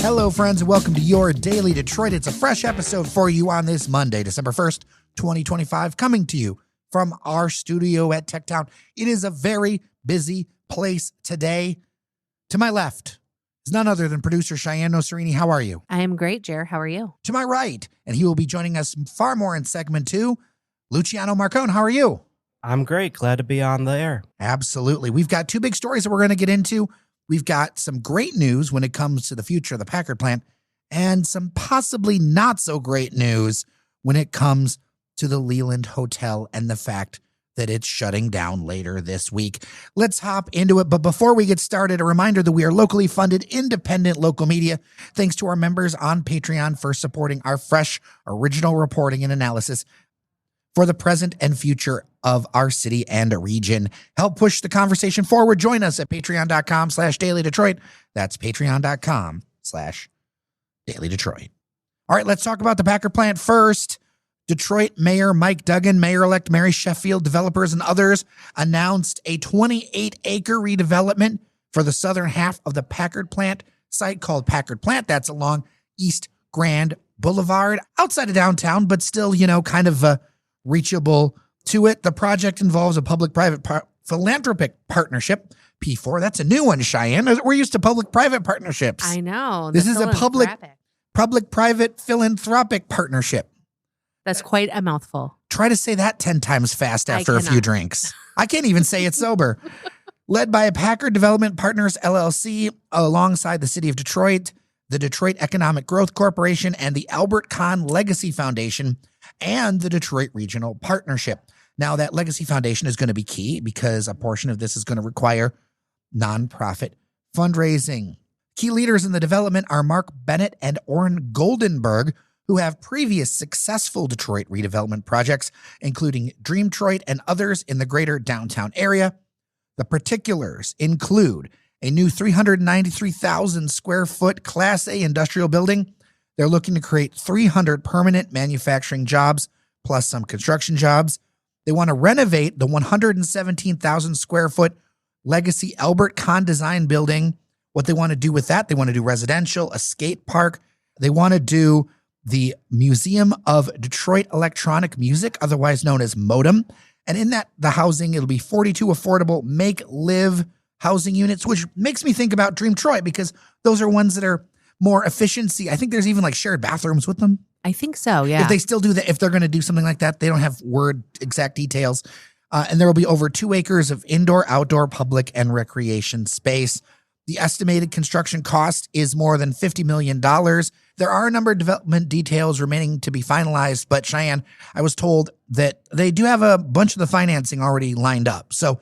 Hello, friends, and welcome to your Daily Detroit. It's a fresh episode for you on this Monday, December 1st, 2025, coming to you from our studio at Techtown. It is a very busy place today. To my left is none other than producer Shianne Nocerini. How are you? I am great, Jer. How are you? To my right, and he will be joining us far more in segment 2, Luciano Marcon. How are you? I'm great. Glad to be on the air. Absolutely. We've got two big stories that we're going to get into. We've got some great news when it comes to the future of the Packard Plant and some possibly not so great news when it comes to the Leland Hotel and the fact that it's shutting down later this week. Let's hop into it. But before we get started, a reminder that we are locally funded, independent local media. Thanks to our members on Patreon for supporting our fresh, original reporting and analysis for the present and future of our city and region. Help push the conversation forward. Join us at patreon.com/dailydetroit. That's patreon.com/dailydetroit. All right, let's talk about the Packard Plant first. Detroit Mayor Mike Duggan, Mayor-elect Mary Sheffield, developers and others announced a 28-acre redevelopment for the southern half of the Packard Plant site called Packard Plant. That's along East Grand Boulevard, outside of downtown, but still, kind of reachable to it. The project involves a public-private philanthropic partnership, P4. That's a new one, Shianne. We're used to public-private partnerships. I know. This is a public-private philanthropic partnership. That's quite a mouthful. Try to say that 10 times fast after a few drinks. I can't even say it sober. Led by a Packard Development Partners, LLC, alongside the City of Detroit, the Detroit Economic Growth Corporation, and the Albert Kahn Legacy Foundation, and the Detroit Regional Partnership. Now, that Legacy Foundation is going to be key because a portion of this is going to require nonprofit fundraising. Key leaders in the development are Mark Bennett and Orrin Goldenberg, who have previous successful Detroit redevelopment projects, including Dreamtroit and others in the greater downtown area. The particulars include a new 393,000 square foot Class A industrial building. They're looking to create 300 permanent manufacturing jobs, plus some construction jobs. They want to renovate the 117,000 square foot legacy Albert Kahn design building. What they want to do with that, they want to do residential, a skate park. They want to do the Museum of Detroit Electronic Music, otherwise known as MODEM. And in that, the housing, it'll be 42 affordable make-live housing units, which makes me think about Dreamtroit because those are ones that are more efficiency. I think there's even like shared bathrooms with them. I think so, yeah. If they still do that, if they're going to do something like that, they don't have exact details. And there will be over 2 acres of indoor, outdoor, public, and recreation space. The estimated construction cost is more than $50 million. There are a number of development details remaining to be finalized, but Shianne, I was told that they do have a bunch of the financing already lined up. So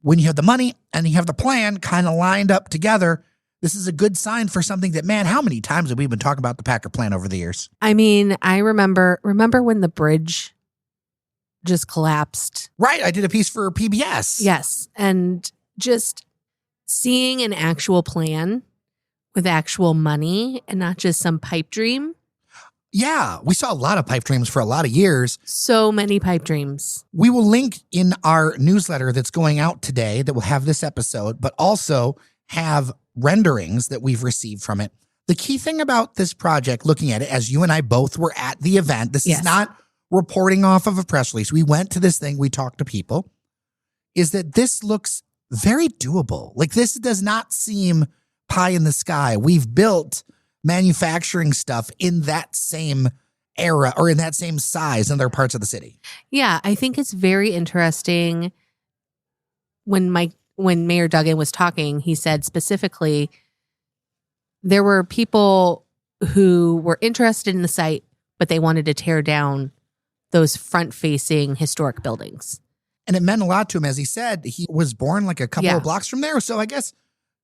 when you have the money and you have the plan kind of lined up together, this is a good sign for something that, man, how many times have we been talking about the Packard Plant over the years? I mean, I remember when the bridge just collapsed. Right. I did a piece for PBS. Yes. And just seeing an actual plan with actual money and not just some pipe dream. Yeah, we saw a lot of pipe dreams for a lot of years. So many pipe dreams. We will link in our newsletter that's going out today that will have this episode, but also have renderings that we've received from it. The key thing about this project, looking at it, as you and I both were at the event, this is not reporting off of a press release. We went to this thing, we talked to people, is that this looks very doable. Like, this does not seem pie in the sky. We've built manufacturing stuff in that same era or in that same size in other parts of the city. Yeah, I think it's very interesting. When Mayor Duggan was talking, he said specifically there were people who were interested in the site, but they wanted to tear down those front-facing historic buildings. And it meant a lot to him. As he said, he was born like a couple of blocks from there. So I guess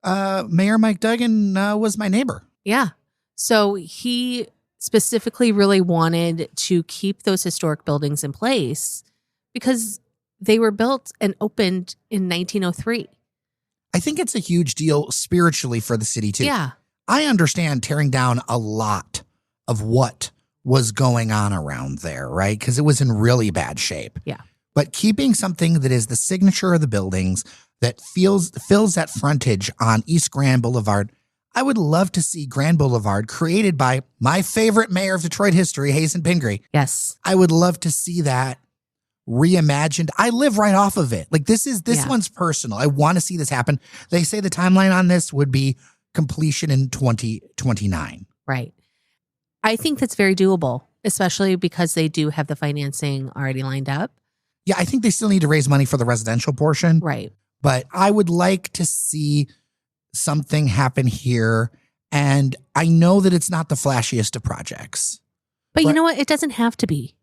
Mayor Mike Duggan was my neighbor. Yeah. So he specifically really wanted to keep those historic buildings in place because they were built and opened in 1903. I think it's a huge deal spiritually for the city, too. Yeah. I understand tearing down a lot of what was going on around there, right? Because it was in really bad shape. Yeah. But keeping something that is the signature of the buildings, that fills that frontage on East Grand Boulevard, I would love to see Grand Boulevard created by my favorite mayor of Detroit history, Hazen Pingree. Yes. I would love to see that reimagined. I live right off of it. Like this one's personal. I want to see this happen. They say the timeline on this would be completion in 2029. Right. I think that's very doable, especially because they do have the financing already lined up. Yeah, I think they still need to raise money for the residential portion. Right. But I would like to see something happen here. And I know that it's not the flashiest of projects. But you know what? It doesn't have to be.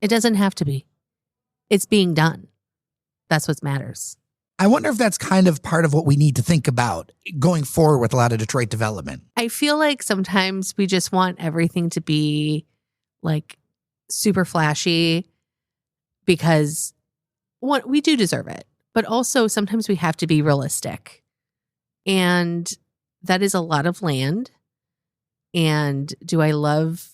It doesn't have to be. It's being done. That's what matters. I wonder if that's kind of part of what we need to think about going forward with a lot of Detroit development. I feel like sometimes we just want everything to be like super flashy because we do deserve it. But also sometimes we have to be realistic. And that is a lot of land. And do I love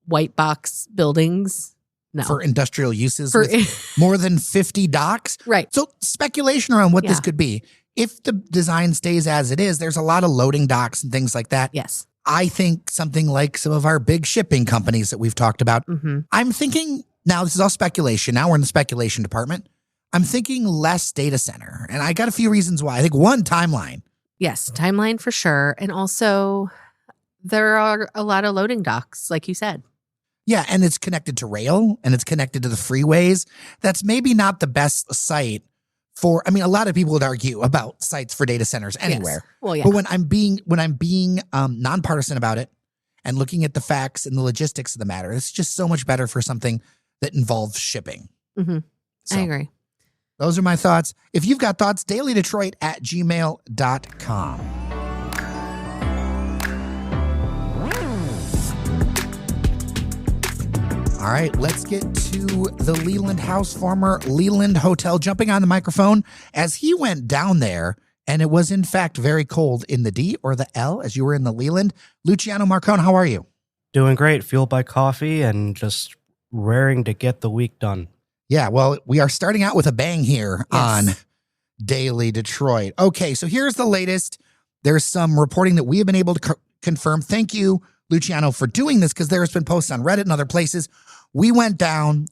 white box buildings? No. For industrial uses with more than 50 docks. Right. So speculation around what this could be. If the design stays as it is, there's a lot of loading docks and things like that. Yes. I think something like some of our big shipping companies that we've talked about. Mm-hmm. I'm thinking, now this is all speculation. Now we're in the speculation department. I'm thinking less data center. And I got a few reasons why. I think one, timeline. Yes, timeline for sure. And also there are a lot of loading docks, like you said. Yeah, and it's connected to rail and it's connected to the freeways. That's maybe not the best site for, I mean, a lot of people would argue about sites for data centers anywhere. Yes. Well, yeah. But when I'm being nonpartisan about it and looking at the facts and the logistics of the matter, it's just so much better for something that involves shipping. Mm-hmm. So, I agree. Those are my thoughts. If you've got thoughts, dailydetroit@gmail.com. All right, let's get to the Leland house, former Leland Hotel, jumping on the microphone as he went down there, and it was in fact very cold in the D or the L as you were in the Leland. Luciano Marcon, how are you? Doing great, fueled by coffee and just raring to get the week done. Yeah, well, we are starting out with a bang here on Daily Detroit. Okay, so here's the latest. There's some reporting that we have been able to confirm. Thank you, Luciano, for doing this because there's been posts on Reddit and other places. You went down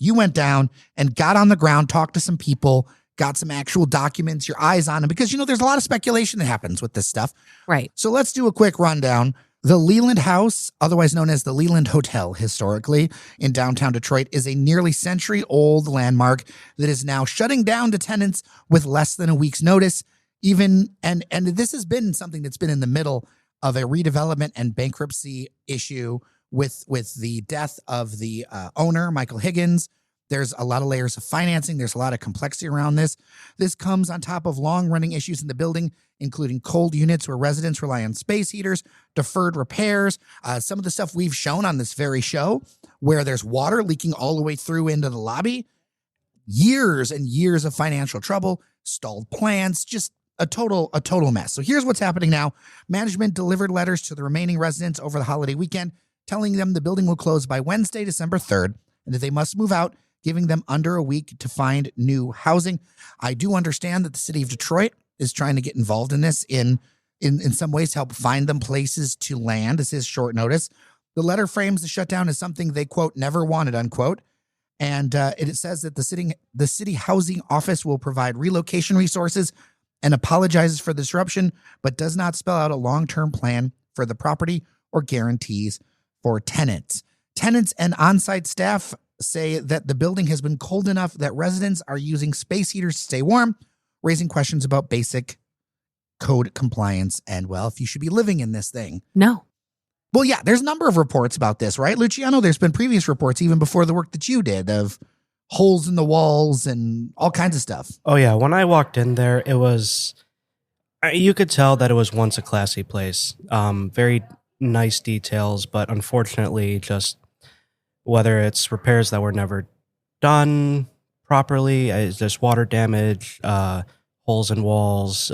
and got on the ground, talked to some people, got some actual documents, your eyes on them, because, there's a lot of speculation that happens with this stuff. Right. So let's do a quick rundown. The Leland House, otherwise known as the Leland Hotel historically in downtown Detroit, is a nearly century-old landmark that is now shutting down to tenants with less than a week's notice. And this has been something that's been in the middle of a redevelopment and bankruptcy issue with the death of the owner, Michael Higgins. There's a lot of layers of financing. There's a lot of complexity around this. This comes on top of long-running issues in the building, including cold units where residents rely on space heaters, deferred repairs, some of the stuff we've shown on this very show, where there's water leaking all the way through into the lobby, years and years of financial trouble, stalled plans, just a total mess. So here's what's happening now. Management delivered letters to the remaining residents over the holiday weekend, telling them the building will close by Wednesday, December 3rd, and that they must move out, giving them under a week to find new housing. I do understand that the city of Detroit is trying to get involved in this in some ways to help find them places to land. This is short notice. The letter frames the shutdown as something they, quote, never wanted, unquote. And it says that the city housing office will provide relocation resources and apologizes for the disruption, but does not spell out a long-term plan for the property or guarantees for tenants. Tenants and on-site staff say that the building has been cold enough that residents are using space heaters to stay warm, raising questions about basic code compliance and, well, if you should be living in this thing. No. Well, yeah, there's a number of reports about this, right? Luciano, there's been previous reports even before the work that you did of holes in the walls and all kinds of stuff. Oh, yeah. When I walked in there, you could tell that it was once a classy place. Very nice details, but unfortunately, just whether it's repairs that were never done properly, it's just water damage, holes in walls,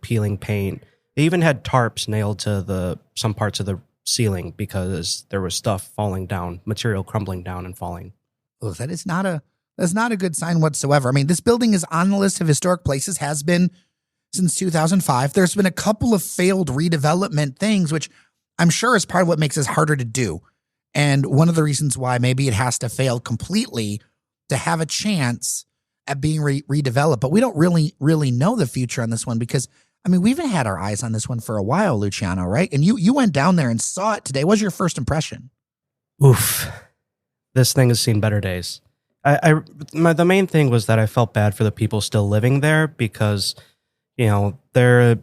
peeling paint. They even had tarps nailed to some parts of the ceiling because there was stuff falling down, material crumbling down and falling. Oh, that's not a good sign whatsoever. I mean, this building is on the list of historic places, has been since 2005. There's been a couple of failed redevelopment things, which I'm sure is part of what makes this harder to do. And one of the reasons why maybe it has to fail completely to have a chance at being redeveloped. But we don't really know the future on this one because, I mean, we've had our eyes on this one for a while, Luciano, right? And you went down there and saw it today. What was your first impression? Oof. This thing has seen better days. The main thing was that I felt bad for the people still living there because, they're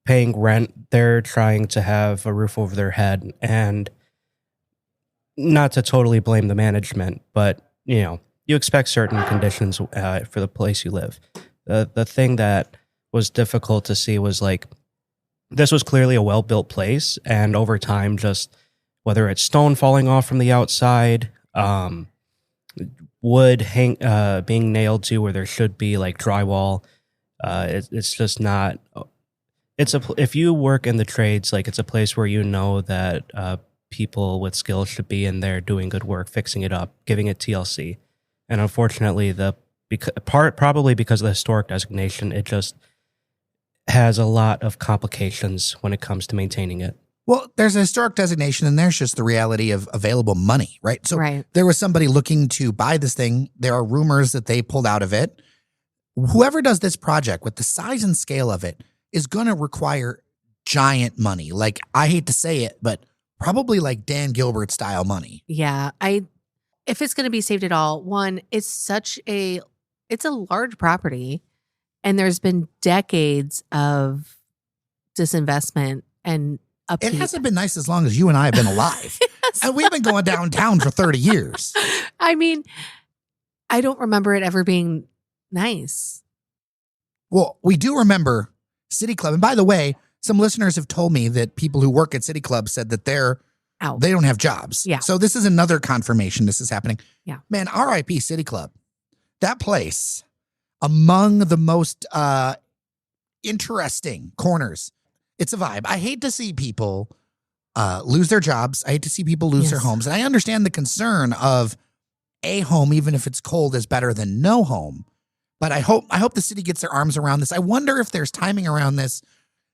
paying rent. They're trying to have a roof over their head. And not to totally blame the management, but, you expect certain conditions for the place you live. The thing that was difficult to see was like, this was clearly a well-built place. And over time, just whether it's stone falling off from the outside, wood being nailed to where there should be like drywall, it's just not. If you work in the trades, like it's a place where that people with skills should be in there doing good work, fixing it up, giving it TLC. And unfortunately, probably because of the historic designation, it just has a lot of complications when it comes to maintaining it. Well, there's a historic designation and there's just the reality of available money, right? So There was somebody looking to buy this thing. There are rumors that they pulled out of it. Whoever does this project with the size and scale of it is going to require giant money. Like, I hate to say it, but probably like Dan Gilbert style money. Yeah. If it's going to be saved at all, one, it's a large property and there's been decades of disinvestment and upkeep. It hasn't been nice as long as you and I have been alive. Yes. And we've been going downtown for 30 years. I mean, I don't remember it ever being nice. Well, we do remember City Club. And by the way, some listeners have told me that people who work at City Club said that they don't have jobs. Yeah. So this is another confirmation this is happening. Yeah. Man, RIP City Club. That place, among the most interesting corners. It's a vibe. I hate to see people lose their jobs. I hate to see people lose their homes. And I understand the concern of a home, even if it's cold, is better than no home. But I hope the city gets their arms around this. I wonder if there's timing around this.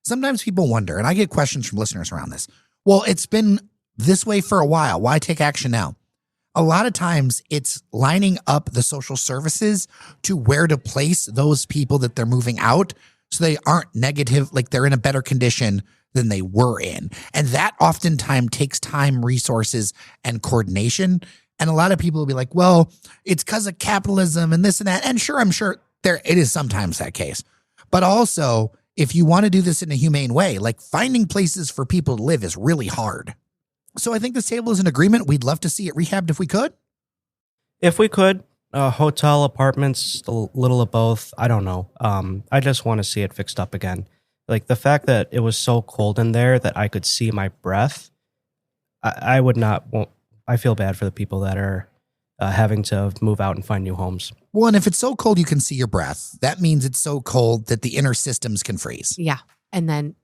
Sometimes people wonder, and I get questions from listeners around this. Well, it's been this way for a while. Why take action now? A lot of times it's lining up the social services to where to place those people that they're moving out so they aren't negative, like they're in a better condition than they were in. And that oftentimes takes time, resources, and coordination. And a lot of people will be like, well, it's because of capitalism and this and that. And sure, I'm sure it is sometimes that case. But also, if you want to do this in a humane way, like finding places for people to live is really hard. So I think this table is an agreement. We'd love to see it rehabbed if we could. If we could, hotel, apartments, a little of both. I don't know. I just want to see it fixed up again. Like the fact that it was so cold in there that I could see my breath. I feel bad for the people that are having to move out and find new homes. Well, and if it's so cold you can see your breath, that means it's so cold that the inner systems can freeze. Yeah. And then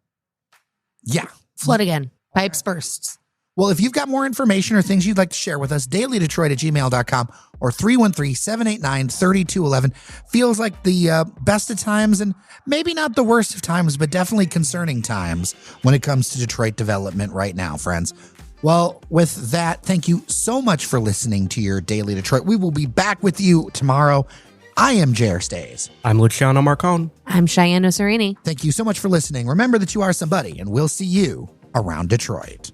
flood again. Pipes bursts. Well, if you've got more information or things you'd like to share with us, dailydetroit@gmail.com or 313-789-3211. Feels like the best of times and maybe not the worst of times, but definitely concerning times when it comes to Detroit development right now, friends. Well, with that, thank you so much for listening to your Daily Detroit. We will be back with you tomorrow. I am Jer Staes. I'm Luciano Marcon. I'm Shianne Nocerini. Thank you so much for listening. Remember that you are somebody, and we'll see you around Detroit.